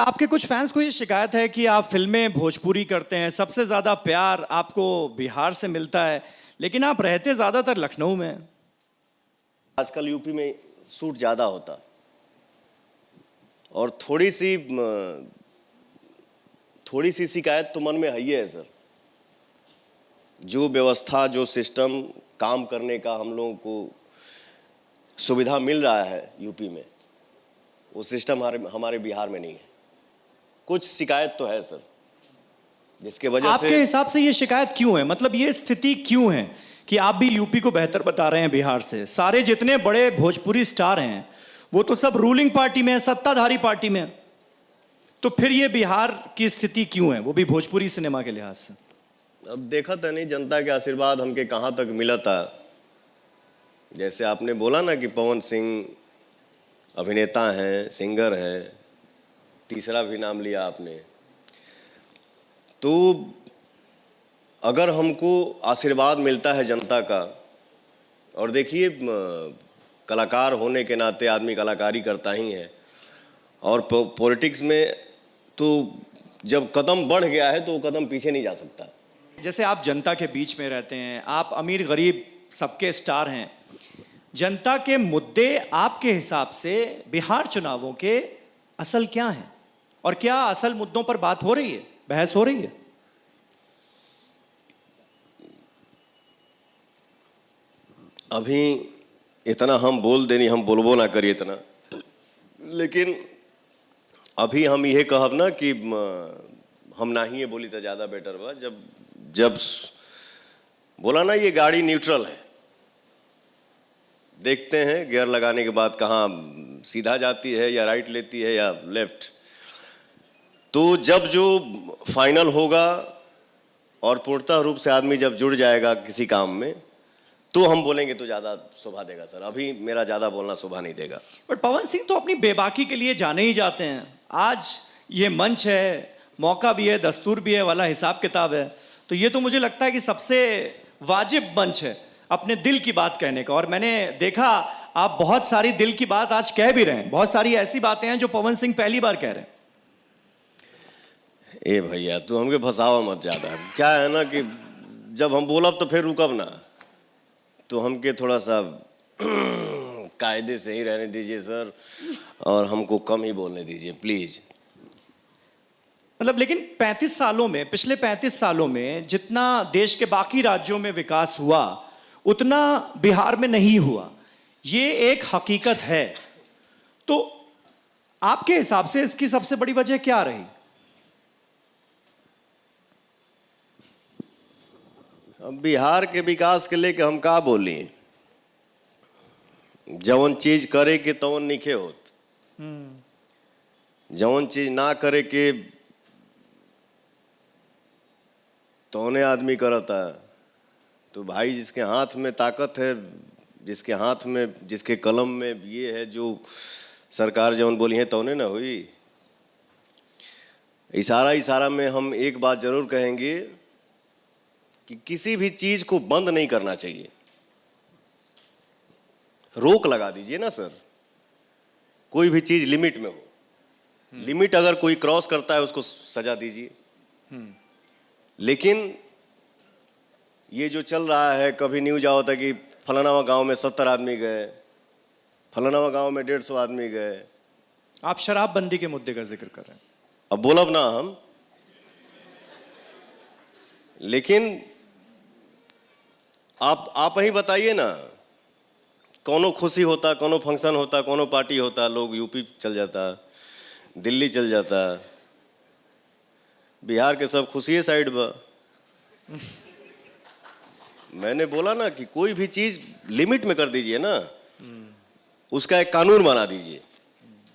आपके कुछ फैंस को ये शिकायत है कि आप फिल्में भोजपुरी करते हैं, सबसे ज्यादा प्यार आपको बिहार से मिलता है, लेकिन आप रहते ज्यादातर लखनऊ में हैं। आजकल यूपी में शूट ज़्यादा होता और थोड़ी सी शिकायत तो मन में है ही है सर। जो व्यवस्था, जो सिस्टम काम करने का हम लोगों को सुविधा मिल रहा है यूपी में, वो सिस्टम हमारे बिहार में नहीं है। कुछ शिकायत तो है सर, जिसके वजह से। आपके हिसाब से ये शिकायत क्यों है? मतलब ये स्थिति क्यों है कि आप भी यूपी को बेहतर बता रहे हैं बिहार से? सारे जितने बड़े भोजपुरी स्टार हैं वो तो सब रूलिंग पार्टी में है, सत्ताधारी पार्टी में है। तो फिर ये बिहार की स्थिति क्यों है, वो भी भोजपुरी सिनेमा के लिहाज से? अब देखा था नहीं, जनता के आशीर्वाद हमके कहाँ तक मिला था। जैसे आपने बोला ना कि पवन सिंह अभिनेता हैं, सिंगर हैं, तीसरा भी नाम लिया आपने, तो अगर हमको आशीर्वाद मिलता है जनता का, और देखिए कलाकार होने के नाते आदमी कलाकारी करता ही है, और पॉलिटिक्स में तो जब कदम बढ़ गया है तो वो कदम पीछे नहीं जा सकता। जैसे आप जनता के बीच में रहते हैं, आप अमीर गरीब सबके स्टार हैं, जनता के मुद्दे आपके हिसाब से बिहार चुनावों के असल क्या हैं, और क्या असल मुद्दों पर बात हो रही है, बहस हो रही है? अभी इतना हम बोल देनी, हम बोलबो ना करिए इतना, लेकिन अभी हम ये कहब ना कि हम ना ही ये बोली तो ज़्यादा बेटर बा। जब बोला ना ये गाड़ी न्यूट्रल है, देखते हैं गियर लगाने के बाद कहाँ सीधा जाती है या राइट लेती है या लेफ्ट। तो जब जो फाइनल होगा और पूर्णतः रूप से आदमी जब जुड़ जाएगा किसी काम में, तो हम बोलेंगे तो ज़्यादा शोभा देगा सर। अभी मेरा ज़्यादा बोलना शोभा नहीं देगा। बट पवन सिंह तो अपनी बेबाकी के लिए जाने ही जाते हैं। आज ये मंच है, मौका भी है, दस्तूर भी है वाला हिसाब किताब है, तो ये तो मुझे लगता है कि सबसे वाजिब मंच है अपने दिल की बात कहने का। और मैंने देखा आप बहुत सारी दिल की बात आज कह भी रहे हैं, बहुत सारी ऐसी बातें हैं जो पवन सिंह पहली बार कह रहे हैं। ए भैया तू हमके फंसावा मत ज़्यादा। क्या है ना कि जब हम बोलब तो फिर रुकब ना, तो हमके थोड़ा सा कायदे से ही रहने दीजिए सर, और हमको कम ही बोलने दीजिए प्लीज़। मतलब लेकिन 35 सालों में, पिछले 35 सालों में जितना देश के बाकी राज्यों में विकास हुआ उतना बिहार में नहीं हुआ, ये एक हकीकत है। तो आपके हिसाब से इसकी सबसे बड़ी वजह क्या रही? अब बिहार के विकास के लेके हम का बोली, जवन चीज करे के तवन निखे होत, जवन चीज ना करे के तौने आदमी करता। तो भाई जिसके हाथ में ताकत है, जिसके हाथ में, जिसके कलम में ये है, जो सरकार जवन बोली है तौने ना हुई। इशारा में हम एक बात जरूर कहेंगे कि किसी भी चीज को बंद नहीं करना चाहिए, रोक लगा दीजिए ना सर। कोई भी चीज लिमिट में हो, लिमिट अगर कोई क्रॉस करता है उसको सजा दीजिए। लेकिन ये जो चल रहा है, कभी न्यूज आओ था कि फलाना गांव में 70 आदमी गए, फलाना गांव में 150 आदमी गए। आप शराबबंदी के मुद्दे का जिक्र कर रहे हैं। अब बोलब ना हम, लेकिन आप ही बताइए ना, कोनो खुशी होता, कोनो फंक्शन होता, कोनो पार्टी होता, लोग यूपी चल जाता, दिल्ली चल जाता। बिहार के सब खुशी साइड बा। मैंने बोला ना कि कोई भी चीज लिमिट में कर दीजिए ना, उसका एक कानून बना दीजिए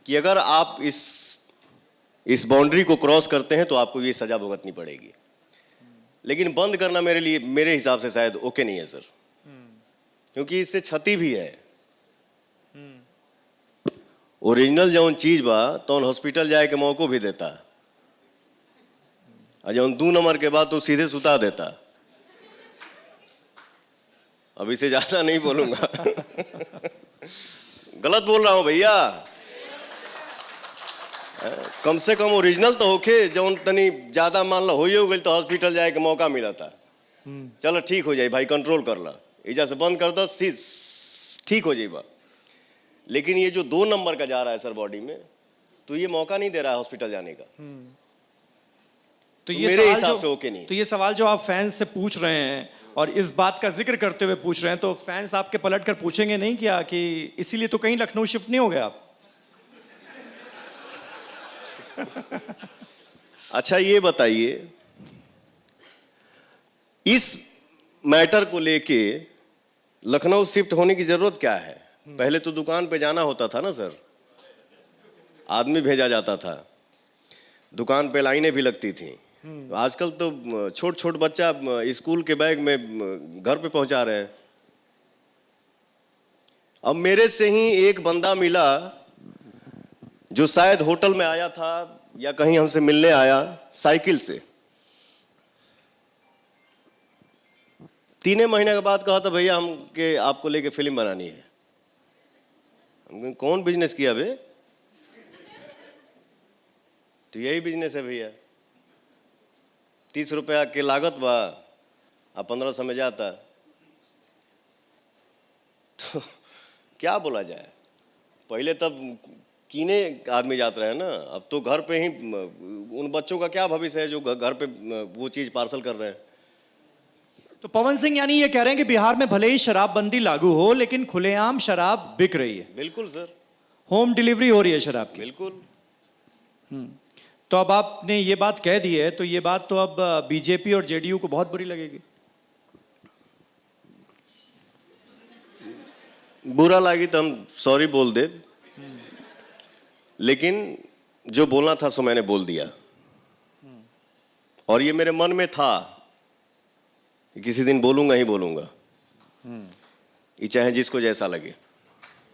कि अगर आप इस बाउंड्री को क्रॉस करते हैं तो आपको ये सजा भुगतनी पड़ेगी। लेकिन बंद करना मेरे हिसाब से शायद ओके नहीं है सर, क्योंकि इससे क्षति भी है। ओरिजिनल जौन चीज बा तौन हॉस्पिटल जाए के मौको भी देता, और जौन 2 नंबर के बाद तो सीधे सुता देता। अब इसे ज्यादा नहीं बोलूंगा। गलत बोल रहा हूं भैया। कम से कम ओरिजिनल तो होके जौन तनी ज्यादा मान लो हो गई तो हॉस्पिटल जाए के मौका मिला था। चलो ठीक हो जाए भाई, कंट्रोल कर ला, इजा से बंद कर दो, ठीक हो जाएगा। लेकिन ये जो 2 नंबर का जा रहा है सर बॉडी में, तो ये मौका नहीं दे रहा है हॉस्पिटल जाने का। तो ये मेरे सवाल हिसाब जो- से ओके नहीं। तो ये सवाल जो आप फैंस से पूछ रहे हैं और इस बात का जिक्र करते हुए पूछ रहे हैं, तो फैंस आपके पलट कर पूछेंगे नहीं क्या कि इसीलिए तो कहीं लखनऊ शिफ्ट नहीं हो गए आप? अच्छा ये बताइए, इस मैटर को लेके लखनऊ शिफ्ट होने की जरूरत क्या है? पहले तो दुकान पे जाना होता था ना सर, आदमी भेजा जाता था, दुकान पे लाइनें भी लगती थी। आजकल तो छोट छोट बच्चा स्कूल के बैग में घर पे पहुंचा रहे हैं। अब मेरे से ही एक बंदा मिला जो शायद होटल में आया था या कहीं हमसे मिलने आया साइकिल से। 3 महीने के बाद कहा था भैया हम के आपको लेके फिल्म बनानी है। हम कहे, कौन बिजनेस किया बे? तो यही बिजनेस है भैया, 30 रुपया के लागत बा, अब 1500 में जाता। तो क्या बोला जाए, पहले तब कीने आदमी जाते रहे ना, अब तो घर पे ही उन बच्चों का क्या भविष्य है जो घर पे वो चीज पार्सल कर रहे हैं। तो पवन सिंह यानी ये कह रहे हैं कि बिहार में भले ही शराबबंदी लागू हो लेकिन खुलेआम शराब बिक रही है, बिल्कुल सर, होम डिलीवरी हो रही है शराब की। बिल्कुल। तो अब आपने ये बात कह दी है, तो ये बात तो अब बीजेपी और जेडीयू को बहुत बुरी लगेगी। बुरा लगी तो हम सॉरी बोल दे, लेकिन जो बोलना था सो मैंने बोल दिया। और ये मेरे मन में था कि किसी दिन बोलूंगा ही बोलूंगा, ये चाहे जिसको जैसा लगे।